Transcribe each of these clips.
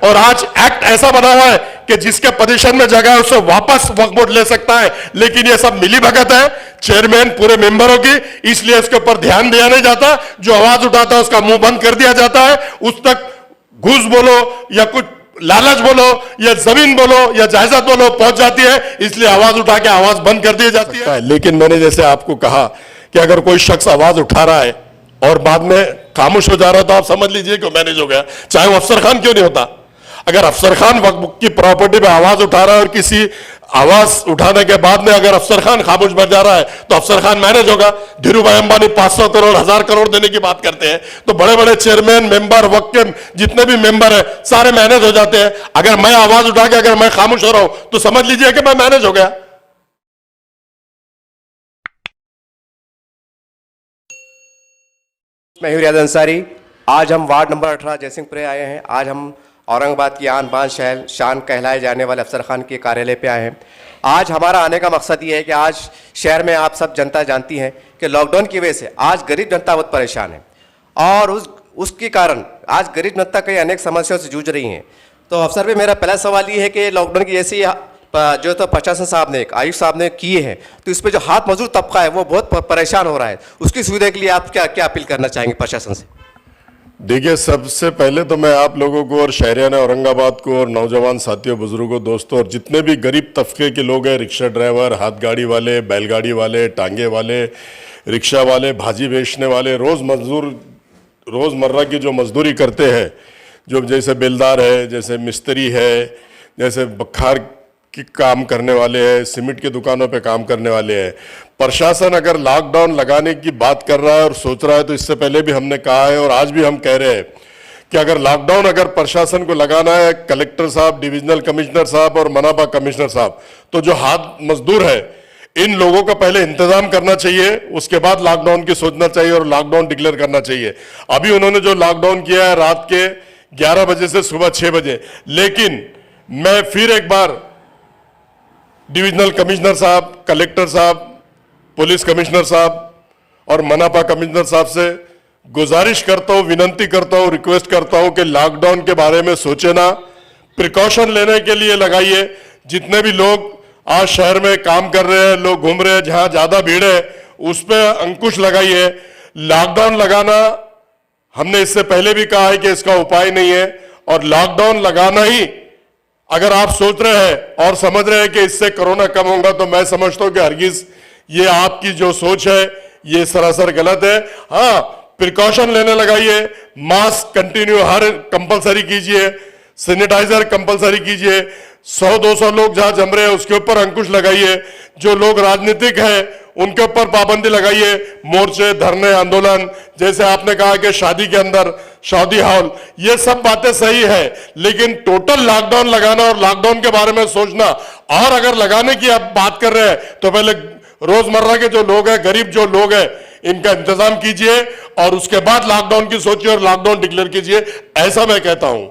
और आज एक्ट ऐसा बना हुआ है कि जिसके पोजीशन में जगह है उससे वापस वक्फ बोर्ड ले सकता है, लेकिन ये सब मिली भगत है चेयरमैन पूरे मेंबरों की, इसलिए इसके ऊपर ध्यान दिया नहीं जाता। जो आवाज उठाता है उसका मुंह बंद कर दिया जाता है, उस तक घूस बोलो या कुछ लालच बोलो या जमीन बोलो या जायदाद बोलो पहुंच जाती है, इसलिए आवाज उठा के आवाज बंद कर दी जाती है। लेकिन मैंने जैसे आपको कहा कि अगर कोई शख्स आवाज उठा रहा है और बाद में खामोश हो जा रहा है तो आप समझ लीजिए कि मैनेज हो गया, चाहे वो अफसर खान क्यों नहीं होता। अगर अफसर खान वक्फ की प्रॉपर्टी पे आवाज उठा रहा है और किसी आवाज उठाने के बाद में अगर अफसर खान खामोश बन जा रहा है तो अफसर खान मैनेज होगा। धीरू भाई अंबानी 500 करोड़ 1000 करोड़ देने की बात करते हैं, तो बड़े बड़े चेयरमैन मेंबर वक्फ के जितने भी मेंबर है सारे मैनेज हो जाते हैं। अगर मैं आवाज उठा के अगर मैं खामोश हो रहा हूं तो समझ लीजिए कि मैं मैनेज हो गया। मैं रियाज अंसारी, आज हम वार्ड नंबर 18 जयसिंहपुरे आए हैं। आज हम औरंगाबाद की आन बान शहर शान कहलाए जाने वाले अफसर खान के कार्यालय पे आए हैं। आज हमारा आने का मकसद ये है कि आज शहर में आप सब जनता जानती है कि लॉकडाउन की वजह से आज गरीब जनता बहुत परेशान है और उसके कारण आज गरीब जनता कई अनेक समस्याओं से जूझ रही हैं। तो अफसर पे मेरा पहला सवाल ये है कि लॉकडाउन की जैसी जो तो प्रशासन साहब ने आयुष साहब ने किए हैं, तो इस पर जो हाथ मजदूर तबका है वो बहुत परेशान हो रहा है, उसकी सुविधा के लिए आप क्या क्या अपील करना चाहेंगे प्रशासन से? देखिए, सबसे पहले तो मैं आप लोगों को और शहरियान औरंगाबाद को और नौजवान साथियों, बुजुर्गों, दोस्तों और जितने भी गरीब तबके के लोग हैं, रिक्शा ड्राइवर, हाथ गाड़ी वाले, बैलगाड़ी वाले, टांगे वाले, रिक्शा वाले, भाजी बेचने वाले, रोज़मर्रा की जो मजदूरी करते हैं, जो जैसे बेलदार है, जैसे मिस्त्री है, जैसे बखार की काम करने वाले हैं, सीमेंट की दुकानों पे काम करने वाले हैं। प्रशासन अगर लॉकडाउन लगाने की बात कर रहा है और सोच रहा है तो इससे पहले भी हमने कहा है और आज भी हम कह रहे हैं कि अगर लॉकडाउन अगर प्रशासन को लगाना है, कलेक्टर साहब, डिविजनल कमिश्नर साहब और मनापा कमिश्नर साहब, तो जो हाथ मजदूर है इन लोगों का पहले इंतजाम करना चाहिए, उसके बाद लॉकडाउन की सोचना चाहिए और लॉकडाउन डिक्लेयर करना चाहिए। अभी उन्होंने जो लॉकडाउन किया है रात के 11 बजे से सुबह 6 बजे, लेकिन मैं फिर एक बार डिविजनल कमिश्नर साहब, कलेक्टर साहब, पुलिस कमिश्नर साहब और मनापा कमिश्नर साहब से गुजारिश करता हूं, विनंती करता हूं, रिक्वेस्ट करता हूं कि लॉकडाउन के बारे में सोचे ना, प्रिकॉशन लेने के लिए लगाइए। जितने भी लोग आज शहर में काम कर रहे हैं, लोग घूम रहे हैं, जहां ज्यादा भीड़ है उस पर अंकुश लगाइए। लॉकडाउन लगाना हमने इससे पहले भी कहा है कि इसका उपाय नहीं है, और लॉकडाउन लगाना ही अगर आप सोच रहे हैं और समझ रहे हैं कि इससे कोरोना कम होगा, तो मैं समझता हूं कि हरगिज ये आपकी जो सोच है ये सरासर गलत है। हाँ, प्रिकॉशन लेने लगाइए, मास्क कंटिन्यू हर कंपलसरी कीजिए, सैनिटाइजर कंपलसरी कीजिए, 100-200 लोग जहां जम रहे हैं उसके ऊपर अंकुश लगाइए। जो लोग राजनीतिक हैं उनके ऊपर पाबंदी लगाइए, मोर्चे, धरने, आंदोलन, जैसे आपने कहा कि शादी के अंदर शादी हॉल, ये सब बातें सही है, लेकिन टोटल लॉकडाउन लगाना और लॉकडाउन के बारे में सोचना, और अगर लगाने की आप बात कर रहे हैं तो पहले रोजमर्रा के जो लोग हैं, गरीब जो लोग हैं, इनका इंतजाम कीजिए और उसके बाद लॉकडाउन की सोचिए और लॉकडाउन डिक्लेयर कीजिए, ऐसा मैं कहता हूं।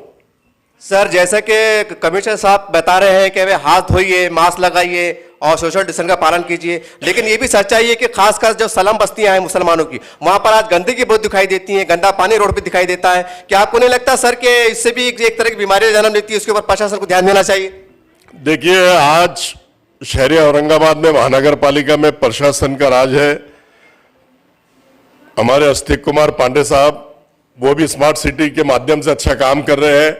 सर, जैसे कि कमिश्नर साहब बता रहे हैं कि वे हाथ धोइए, मास्क लगाइए और सोशल डिस्टेंस का पालन कीजिए, लेकिन ये भी सच्चाई है कि खासकर जो सलम बस्तियां हैं मुसलमानों की, वहां पर आज गंदगी बहुत दिखाई देती है, गंदा पानी रोड पे दिखाई देता है। क्या आपको नहीं लगता सर कि इससे भी एक तरह की बीमारी जन्म लेती है, उसके ऊपर प्रशासन को ध्यान देना चाहिए? देखिए, आज शहरी औरंगाबाद में महानगर पालिका में प्रशासन का राज है। हमारे अस्तिक कुमार पांडे साहब, वो भी स्मार्ट सिटी के माध्यम से अच्छा काम कर रहे हैं,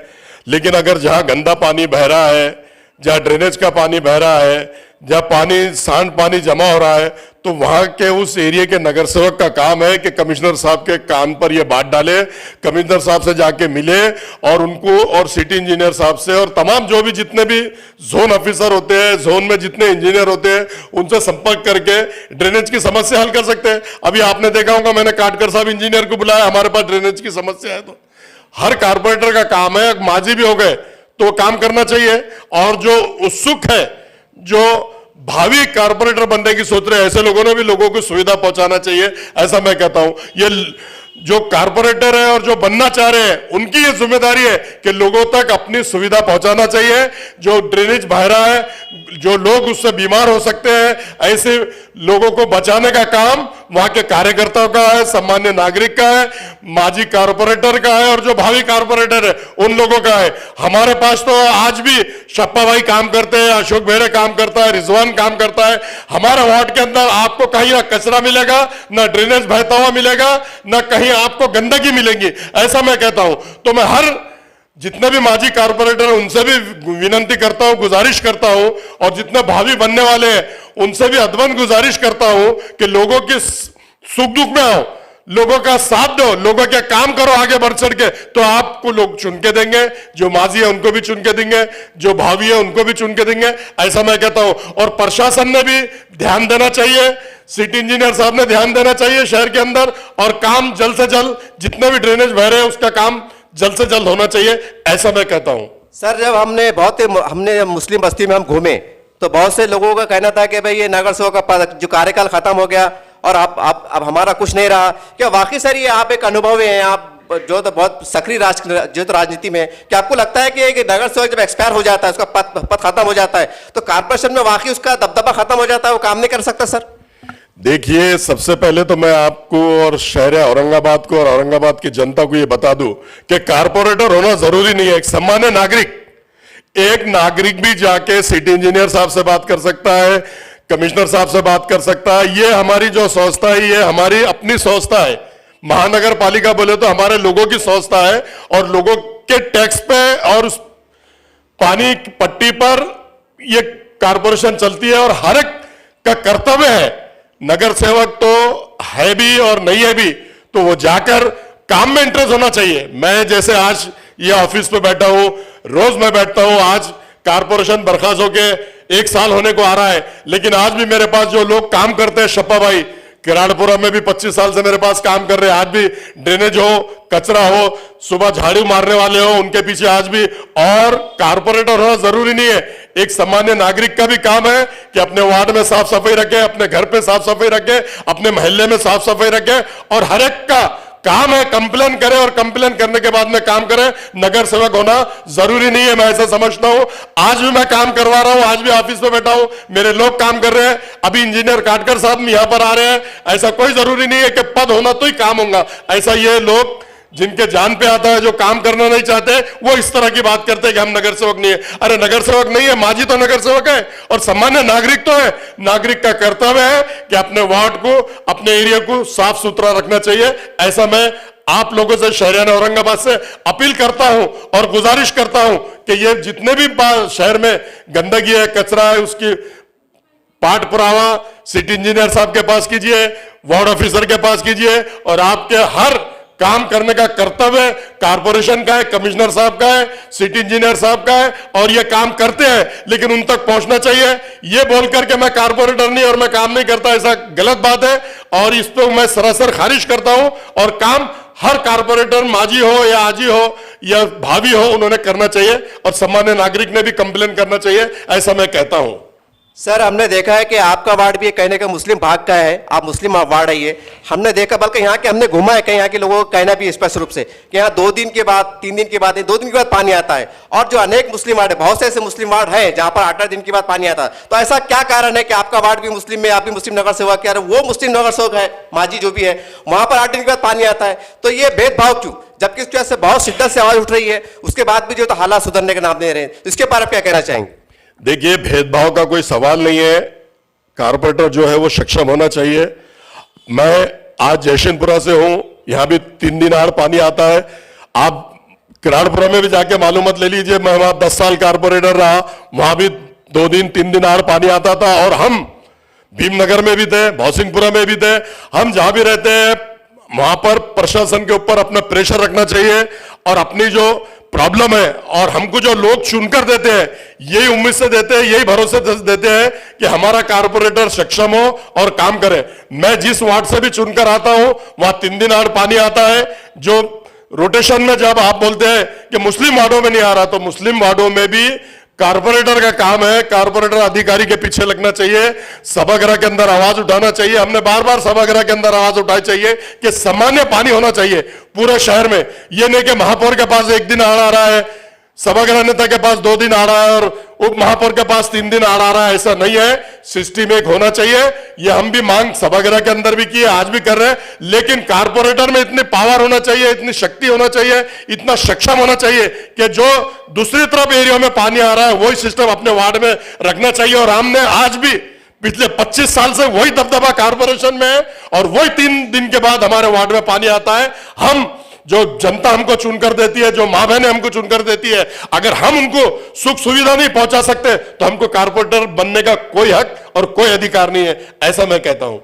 लेकिन अगर जहां गंदा पानी बह रहा है, जहां ड्रेनेज का पानी बह रहा है, जहां सांड पानी जमा हो रहा है, तो वहां के उस एरिया के नगर सेवक का काम है कि कमिश्नर साहब के कान पर यह बात डाले, कमिश्नर साहब से जाके मिले और उनको और सिटी इंजीनियर साहब से और तमाम जो भी जितने भी जोन ऑफिसर होते हैं, जोन में जितने इंजीनियर होते हैं, उनसे संपर्क करके ड्रेनेज की समस्या हल कर सकते हैं। अभी आपने देखा होगा, मैंने काटकर साहब इंजीनियर को बुलाया, हमारे पास ड्रेनेज की समस्या है। तो हर कारपोरेटर का काम है, माजी भी हो गए तो काम करना चाहिए, और जो उत्सुक है, जो भावी कारपोरेटर बनने की सोच रहे हैं, ऐसे लोगों ने भी लोगों को सुविधा पहुंचाना चाहिए, ऐसा मैं कहता हूं। ये जो कारपोरेटर है और जो बनना चाह रहे हैं, उनकी ये जिम्मेदारी है कि लोगों तक अपनी सुविधा पहुंचाना चाहिए। जो ड्रेनेज बह रहा है, जो लोग उससे बीमार हो सकते हैं, ऐसे लोगों को बचाने का काम वहां के कार्यकर्ताओं का है, सामान्य नागरिक का है, माजी कारपोरेटर का है और जो भावी कारपोरेटर है उन लोगों का है। हमारे पास तो आज भी शप्पा भाई काम करते हैं, अशोक भेड़े काम करता है, रिजवान काम करता है। हमारे वार्ड के अंदर आपको कहीं ना कचरा मिलेगा, ना ड्रेनेज बहता हुआ मिलेगा, ना कहीं आपको गंदगी मिलेगी, ऐसा मैं कहता हूं। तो मैं हर जितने भी माजी कारपोरेटर हैं उनसे भी विनंती करता हूं, गुजारिश करता हूं, और जितने भावी बनने वाले हैं उनसे भी अदबन गुजारिश करता हूं कि लोगों के सुख दुख में आओ, लोगों का साथ दो, लोगों के काम करो आगे बढ़ चढ़ के, तो आपको लोग चुन के देंगे। जो माजी है उनको भी चुन के देंगे, जो भावी है उनको भी चुन के देंगे, ऐसा मैं कहता हूं। और प्रशासन ने भी ध्यान देना चाहिए, सिटी इंजीनियर साहब ने ध्यान देना चाहिए शहर के अंदर, और काम जल्द से जल्द जितने भी ड्रेनेज बह रहे हैं उसका काम जल्द से जल्द होना चाहिए, ऐसा मैं कहता हूं। सर, जब हमने मुस्लिम बस्ती में हम घूमे तो बहुत से लोगों का कहना था कि भाई ये नगर सेवक का जो कार्यकाल खत्म हो गया और अब हमारा कुछ नहीं रहा। क्या वाकई सर ये आप एक अनुभवी हैं, आप जो तो बहुत सक्रिय राजनीति में, क्या आपको लगता है कि एक नगर सेवक जब एक्सपायर हो जाता है, उसका पद खत्म हो जाता है, तो कारपोरेशन में वाकई उसका दबदबा खत्म हो जाता है, वो काम नहीं कर सकता? सर देखिए, सबसे पहले तो मैं आपको और शहर औरंगाबाद को और औरंगाबाद की जनता को यह बता दूं कि कारपोरेटर होना जरूरी नहीं है। एक सामान्य नागरिक, एक नागरिक भी जाके सिटी इंजीनियर साहब से बात कर सकता है, कमिश्नर साहब से बात कर सकता है। ये हमारी जो संस्था है ये हमारी अपनी संस्था है। महानगर पालिका बोले तो हमारे लोगों की संस्था है, और लोगों के टैक्स पे और उस पानी की पट्टी पर ये कारपोरेशन चलती है, और हर एक का कर्तव्य है, नगर सेवक तो है भी और नहीं है भी, तो वो जाकर काम में इंटरेस्ट होना चाहिए। मैं जैसे आज ये ऑफिस पे बैठा हूं, रोज मैं बैठता हूं, आज कारपोरेशन बर्खास्त होके 1 साल होने को आ रहा है, लेकिन आज भी मेरे पास जो लोग काम करते हैं, शप्पा भाई किराड़पुरा में भी 25 साल से मेरे पास काम कर रहे हैं, आज भी ड्रेनेज हो, कचरा हो, सुबह झाड़ू मारने वाले हो, उनके पीछे आज भी। और कारपोरेटर होना जरूरी नहीं है, एक सामान्य नागरिक का भी काम है कि अपने वार्ड में साफ सफाई रखे, अपने घर पे साफ सफाई रखे, अपने मोहल्ले में साफ सफाई रखे, और हर एक का काम है कंप्लेन करे, और कंप्लेन करने के बाद में काम करे। नगर सेवक होना जरूरी नहीं है, मैं ऐसा समझता हूं। आज भी मैं काम करवा रहा हूं, आज भी ऑफिस में बैठा हूं, मेरे लोग काम कर रहे हैं, अभी इंजीनियर काटकर साहब यहां पर आ रहे हैं। ऐसा कोई जरूरी नहीं है कि पद होना तो ही काम होगा, ऐसा ये लोग जिनके जान पे आता है, जो काम करना नहीं चाहते, वो इस तरह की बात करते हैं कि हम नगर सेवक नहीं है। अरे नगर सेवक नहीं है, माजी तो नगर सेवक है, और सामान्य नागरिक तो है। नागरिक का कर्तव्य है कि अपने वार्ड को, अपने एरिया को साफ सुथरा रखना चाहिए। ऐसा मैं आप लोगों से, शहरियान औरंगाबाद से अपील करता हूं और गुजारिश करता हूं कि ये जितने भी शहर में गंदगी है, कचरा है, उसकी पाठ पुरावा सिटी इंजीनियर साहब के पास कीजिए, वार्ड ऑफिसर के पास कीजिए, और आपके हर काम करने का कर्तव्य कारपोरेशन का है, कमिश्नर साहब का है, सिटी इंजीनियर साहब का है, और ये काम करते हैं, लेकिन उन तक पहुंचना चाहिए। ये बोलकर के मैं कारपोरेटर नहीं और मैं काम नहीं करता, ऐसा गलत बात है, और इस पर मैं सरासर खारिज करता हूं। और काम हर कारपोरेटर, माजी हो या आजी हो या भावी हो, उन्होंने करना चाहिए, और सामान्य नागरिक ने भी कंप्लेन करना चाहिए, ऐसा मैं कहता हूं। सर, हमने देखा है कि आपका वार्ड भी कहने का मुस्लिम भाग का है, आप मुस्लिम वार्ड है ये, हमने देखा, बल्कि यहाँ के हमने घूमा है, कहीं यहाँ के लोगों का कहना भी स्पष्ट रूप से कि यहाँ 2 दिन के बाद, 3 दिन के बाद, 2 दिन के बाद पानी आता है। और जो अनेक मुस्लिम वार्ड है, बहुत से ऐसे मुस्लिम वार्ड है जहाँ पर 8 दिन के बाद पानी आता है। तो ऐसा क्या कारण है कि आपका वार्ड भी मुस्लिम में, आप भी मुस्लिम नगर सेवक है, वो मुस्लिम नगर सेवक है, माजी जो भी है, वहां पर 8 दिन के बाद पानी आता है? तो ये भेदभाव क्यों, जबकि इसकी वजह से बहुत शिद्दत से आवाज उठ रही है, उसके बाद भी जो तो हालात सुधरने का नाम दे रहे हैं? इसके बारे में क्या कहना चाहेंगे? देखिए, भेदभाव का कोई सवाल नहीं है, कारपोरेटर जो है वो सक्षम होना चाहिए। मैं आज जयसिंहपुरा से हूं, यहां भी 3 दिन आड़ पानी आता है। आप किराड़पुरा में भी जाके मालूमात ले लीजिए, मैं वहां 10 साल कारपोरेटर रहा, वहां भी 2 दिन 3 दिन आड़ पानी आता था। और हम भीमनगर में भी थे, भौसिंगपुरा में भी थे, हम जहां भी रहते हैं वहां पर प्रशासन के ऊपर अपना प्रेशर रखना चाहिए, और अपनी जो प्रॉब्लम है, और हमको जो लोग चुनकर देते हैं, यही उम्मीद से देते हैं, यही भरोसे देते हैं कि हमारा कारपोरेटर सक्षम हो और काम करे। मैं जिस वार्ड से भी चुनकर आता हूं, वहां 3 दिन आड़ पानी आता है। जो रोटेशन में जब आप बोलते हैं कि मुस्लिम वार्डों में नहीं आ रहा, तो मुस्लिम वार्डों में भी कारपोरेटर का काम है, कारपोरेटर अधिकारी के पीछे लगना चाहिए, सभागृह के अंदर आवाज उठाना चाहिए। हमने बार बार सभागृह के अंदर आवाज उठाई चाहिए कि सामान्य पानी होना चाहिए पूरे शहर में। यह नहीं कि महापौर के पास 1 दिन आ रहा है, सभागृह नेता के पास 2 दिन आ रहा है और उप महापौर के पास 3 दिन आ रहा है, ऐसा नहीं है। सिस्टम एक होना चाहिए। ये हम भी मांग सभागृह के अंदर भी की है, आज भी कर रहे हैं। लेकिन कारपोरेटर में इतनी पावर होना चाहिए, इतनी शक्ति होना चाहिए, इतना सक्षम होना चाहिए कि जो दूसरी तरफ एरिया में पानी आ रहा है वही सिस्टम अपने वार्ड में रखना चाहिए। और हमने आज भी पिछले 25 साल से वही दबदबा कारपोरेशन में है और वही 3 दिन के बाद हमारे वार्ड में पानी आता है। हम जो जनता हमको चुनकर देती है, जो मां बहनें हमको चुनकर देती है, अगर हम उनको सुख सुविधा नहीं पहुंचा सकते तो हमको कारपोरेटर बनने का कोई हक और कोई अधिकार नहीं है, ऐसा मैं कहता हूं।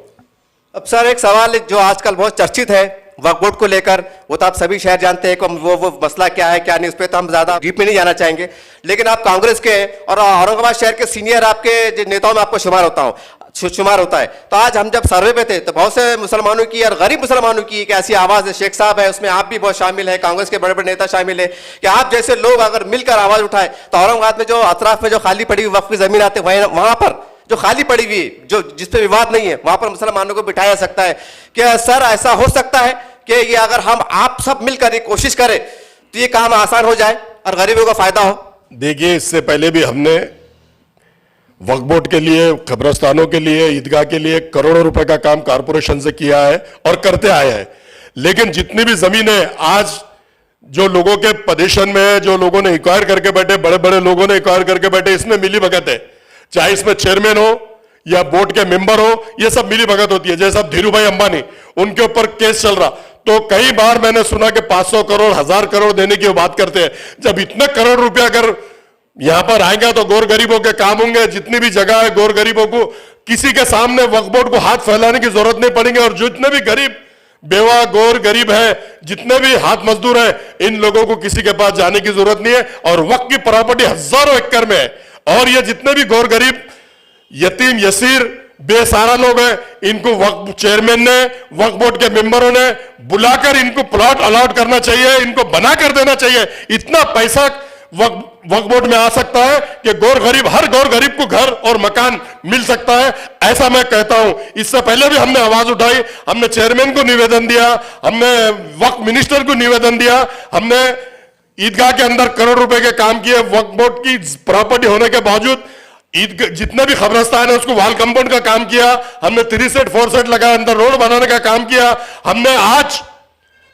अब सर एक सवाल जो आजकल बहुत चर्चित है वक्फ बोर्ड को लेकर, वो तो आप सभी शहर जानते हैं कि वो मसला क्या है क्या नहीं, उस पर तो हम ज्यादा डीप में नहीं जाना चाहेंगे। लेकिन आप कांग्रेस के हैं और औरंगाबाद शहर के सीनियर आपके नेताओं में आपको शुमार होता है। तो आज हम जब सर्वे पे थे तो बहुत से मुसलमानों की और गरीब मुसलमानों की एक ऐसी आवाज है, शेख साहब है, उसमें आप भी बहुत शामिल है, कांग्रेस के बड़े बड़े नेता शामिल है, कि आप जैसे लोग अगर मिलकर आवाज उठाए तो औरंगाबाद में जो अतराफ में जो खाली पड़ी हुई वक्फ की जमीन आती है वहां पर जो खाली पड़ी हुई जो जिस पे विवाद नहीं है वहां पर मुसलमानों को बिठाया जा सकता है। क्या सर ऐसा हो सकता है कि ये अगर हम आप सब मिलकर ये कोशिश करें तो ये काम आसान हो जाए और गरीबों को फायदा हो? देखिए, इससे पहले भी हमने वक्फ बोर्ड के लिए, कब्रस्तानों के लिए, ईदगाह के लिए करोड़ों रुपए का काम कारपोरेशन से किया है और करते आए हैं। लेकिन जितनी भी जमीनें आज जो लोगों के पोजीशन में है, जो लोगों ने एक्वायर करके बैठे, बड़े बड़े लोगों ने एक्वायर करके बैठे, इसमें मिली भगत है। चाहे इसमें चेयरमैन हो या बोर्ड के मेंबर हो, ये सब मिली भगत होती है। जैसा धीरू भाई अंबानी, उनके ऊपर केस चल रहा, तो कई बार मैंने सुना कि 500 करोड़ 1000 करोड़ देने की बात करते हैं। जब इतने करोड़ रुपया अगर यहां पर आएगा तो गोर गरीबों के काम होंगे। जितनी भी जगह है गोर गरीबों को, किसी के सामने वक्फ बोर्ड को हाथ फैलाने की जरूरत नहीं पड़ेगी। और जितने भी गरीब बेवा गोर गरीब है, जितने भी हाथ मजदूर है, इन लोगों को किसी के पास जाने की जरूरत नहीं है। और वक्फ की प्रॉपर्टी हजारों एकड़ में है। और ये जितने भी गोर गरीब यतीम यसीर बेसहारा लोग हैं, इनको वक्फ चेयरमैन ने, वक्फ बोर्ड के मेंबरों ने बुलाकर इनको प्लॉट अलॉट करना चाहिए, इनको बना कर देना चाहिए। इतना पैसा वक्फ बोर्ड में आ सकता है कि हर गोर गरीब को घर और मकान मिल सकता है, ऐसा मैं कहता हूं। इससे पहले भी हमने आवाज उठाई, हमने चेयरमैन को निवेदन दिया, हमने वक्फ मिनिस्टर को निवेदन दिया, हमने ईदगाह के अंदर करोड़ रुपए के काम किए। वक्फ बोर्ड की प्रॉपर्टी होने के बावजूद जितने भी कब्रिस्तान है उसको वॉल कंपाउंड का काम किया, हमने 3 सेट 4 सेट लगाया, अंदर रोड बनाने का काम किया। हमने आज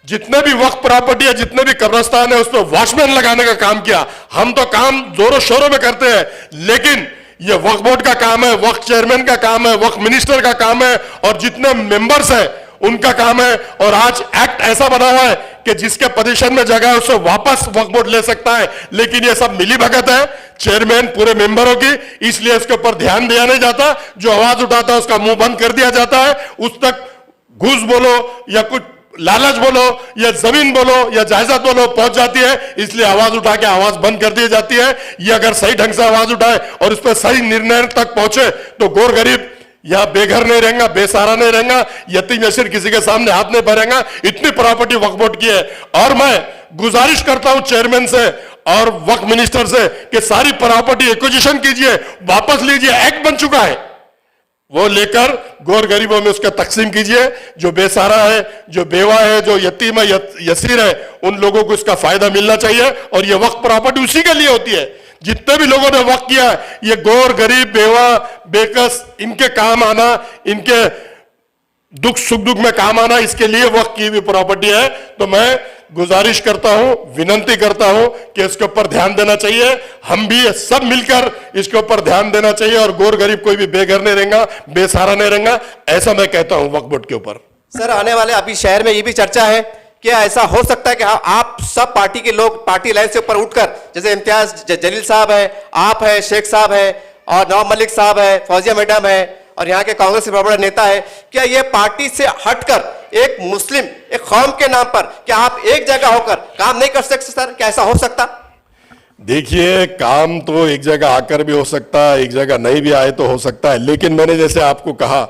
जितने भी वक्फ प्रॉपर्टी है, जितने भी कब्रिस्तान है, उस पर वॉचमैन लगाने का काम किया। हम तो काम जोरों शोरों में करते हैं, लेकिन ये वक्फ बोर्ड का काम है, वक्फ चेयरमैन का काम है, वक्फ मिनिस्टर का काम है और जितने मेंबर्स हैं उनका काम है। और आज एक्ट ऐसा बना हुआ है कि जिसके पोजीशन में जगह है उससे वापस वक्फ बोर्ड ले सकता है। लेकिन ये सब मिली भगत है चेयरमैन पूरे मेंबरों की, इसलिए इसके ऊपर ध्यान दिया नहीं जाता। जो आवाज उठाता है उसका मुंह बंद कर दिया जाता है। उस तक घूस बोलो या कुछ लालच बोलो या जमीन बोलो या जायदाद बोलो पहुंच जाती है, इसलिए आवाज उठा के आवाज बंद कर दी जाती है। ये अगर सही ढंग से आवाज उठाए और उस पर सही निर्णय तक पहुंचे तो गोर गरीब यहां बेघर नहीं रहेगा, बेसहारा नहीं रहेगा, यतीम यसीर किसी के सामने हाथ नहीं भरेगा। इतनी प्रॉपर्टी वक्फ बोर्ड की है। और मैं गुजारिश करता हूं चेयरमैन से और वक्फ मिनिस्टर से कि सारी प्रॉपर्टी एक्विजिशन कीजिए, वापस लीजिए। एक्ट बन चुका है, वो लेकर गोर गरीबों में उसका तकसीम कीजिए। जो बेसहारा है, जो बेवा है, जो यतीम है, यसीर है, उन लोगों को इसका फायदा मिलना चाहिए। और ये वक्फ प्रॉपर्टी उसी के लिए होती है। जितने भी लोगों ने वक्फ किया है, ये गोर गरीब बेवा बेकस इनके काम आना, इनके दुख सुख दुख में काम आना, इसके लिए वक्फ की हुई प्रॉपर्टी है। तो मैं गुजारिश करता हूं, विनंती करता हूं कि इसके ऊपर ध्यान देना चाहिए। हम भी सब मिलकर इसके ऊपर ध्यान देना चाहिए और गोर गरीब कोई भी बेघर नहीं रहेगा, बेसहारा नहीं रहेगा, ऐसा मैं कहता हूं वक्फ बोर्ड के ऊपर। सर आने वाले अभी शहर में ये भी चर्चा है कि ऐसा हो सकता है कि आप सब पार्टी के लोग पार्टी लाइन से ऊपर उठकर, जैसे इम्तियाज जलील साहब है, आप है, शेख साहब है और नवाब मलिक साहब है, फौजिया मैडम है और यहाँ के कांग्रेस के बड़ा बड़ा नेता है, क्या ये पार्टी से हटकर एक मुस्लिम एक कौम के नाम पर क्या आप एक जगह होकर काम नहीं कर सकते? सर क्या ऐसा हो सकता? देखिए, काम तो एक जगह आकर भी हो सकता है, एक जगह नहीं भी आए तो हो सकता है। लेकिन मैंने जैसे आपको कहा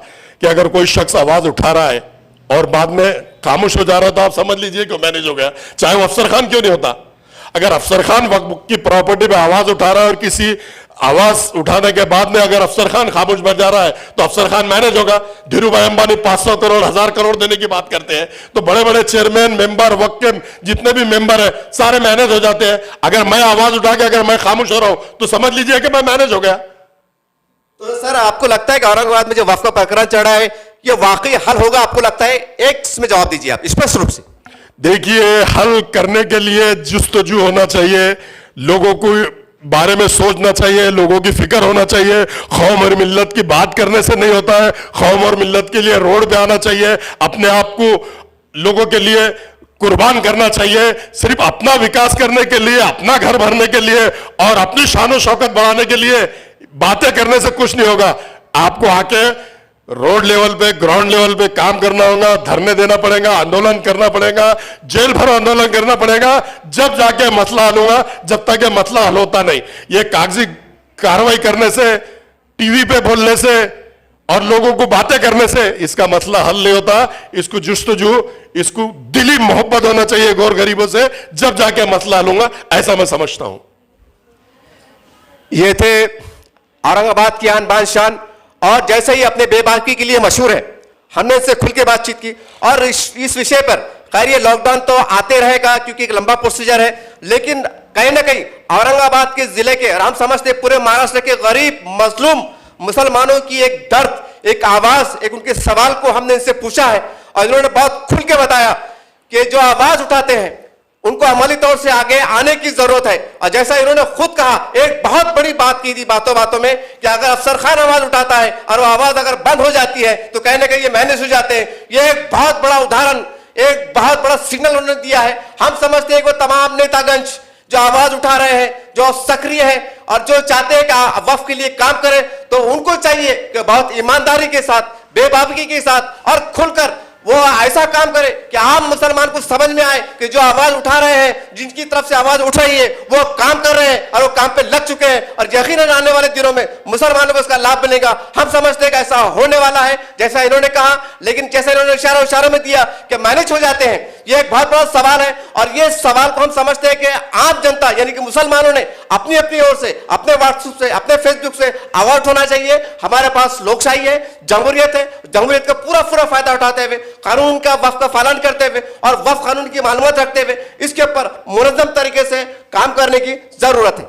कि अगर कोई शख्स आवाज उठा रहा है और बाद में खामोश हो जा रहा है तो आप समझ लीजिए कि मैनेज हो गया। चाहे वो अफसर खान क्यों नहीं होता, अगर अफसर खान वक्फ की प्रॉपर्टी पे आवाज उठा रहा है और किसी आवाज उठाने के बाद में अगर अफसर खान खामोश बैठ जा रहा है तो अफसर खान मैनेज होगा। धीरू भाई अंबानी 500 करोड़ 1000 करोड़ देने की बात करते हैं तो बड़े बड़े चेयरमैन मेंबर वक्त के जितने भी मेंबर है सारे मैनेज हो जाते हैं। अगर मैं आवाज उठा के अगर मैं खामोश हो रहा हूं तो समझ लीजिए कि मैं मैनेज हो गया। तो सर आपको लगता है कि औरंगाबाद में जो वक्फ का प्रकरण चढ़ा है ये वाकई हल होगा? आपको लगता है? एक इसमें जवाब दीजिए आप स्पष्ट रूप से। देखिए, हल करने के लिए जुस्तजू होना चाहिए, लोगों को बारे में सोचना चाहिए, लोगों की फिक्र होना चाहिए। कौम और मिल्लत की बात करने से नहीं होता है, कौम और मिल्लत के लिए रोड पे आना चाहिए, अपने आप को लोगों के लिए कुर्बान करना चाहिए। सिर्फ अपना विकास करने के लिए, अपना घर भरने के लिए और अपनी शान शौकत बढ़ाने के लिए बातें करने से कुछ नहीं होगा। आपको आके रोड लेवल पे, ग्राउंड लेवल पे काम करना होगा, धरने देना पड़ेगा, आंदोलन करना पड़ेगा, जेल भर आंदोलन करना पड़ेगा, जब जाके मसला हल होगा। जब तक ये मसला हल होता नहीं, ये कागजी कार्रवाई करने से, टीवी पे बोलने से और लोगों को बातें करने से इसका मसला हल नहीं होता। इसको जुस्तजू, इसको दिली मोहब्बत होना चाहिए गौर गरीबों से, जब जाके मसला हल होगा, ऐसा मैं समझता हूं। ये थे औरंगाबाद की आन बान शान, और जैसे ही अपने बेबाकी के लिए मशहूर है, हमने इससे खुल के बातचीत की। और इस विषय पर खैर ये लॉकडाउन तो आते रहेगा क्योंकि एक लंबा प्रोसीजर है, लेकिन कहीं ना कहीं औरंगाबाद के जिले के, और हम समझते पूरे महाराष्ट्र के गरीब मजलूम मुसलमानों की एक दर्द, एक आवाज, एक उनके सवाल को हमने इनसे पूछा है और इन्होंने बहुत खुल के बताया कि जो आवाज उठाते हैं उनको अमली तौर से आगे आने की जरूरत है। और जैसा इन्होंने खुद कहा, एक बहुत बड़ी बात की थी बातों बातों में कि अगर अफसर खान आवाज उठाता है और वो आवाज अगर बंद हो जाती है तो कहीं ना कहीं ये मैनेज हो जाते हैं। ये एक बहुत बड़ा उदाहरण, एक बहुत बड़ा सिग्नल उन्होंने दिया है। हम समझते हैं कि वो तमाम नेतागंज जो आवाज उठा रहे हैं, जो सक्रिय है और जो चाहते हैं कि वक्फ के लिए काम करें, तो उनको चाहिए कि बहुत ईमानदारी के साथ, बेबाकी के साथ और खुलकर वो ऐसा काम करे कि आम मुसलमान को समझ में आए कि जो आवाज उठा रहे हैं, जिनकी तरफ से आवाज उठ रही है, वो काम कर रहे हैं और वो काम पे लग चुके हैं और यकीनन आने वाले दिनों में मुसलमानों को इसका लाभ मिलेगा। हम समझते हैं कि ऐसा होने वाला है जैसा इन्होंने कहा, लेकिन जैसे इन्होंने इशारों में दिया कि मैनेज हो जाते हैं, ये एक बहुत बड़ा सवाल है। और ये सवाल को हम समझते हैं कि आम जनता यानी कि मुसलमानों ने अपनी अपनी ओर से, अपने व्हाट्सएप से, अपने फेसबुक से आवाज उठाना चाहिए। हमारे पास लोकशाही है, जमहूरियत है, जमहूरियत का पूरा फायदा उठाते हुए, कानून का, वक्फ का पालन करते हुए और वक्फ कानून की मालूमात रखते हुए इसके ऊपर मुनज़्ज़म तरीके से काम करने की जरूरत है।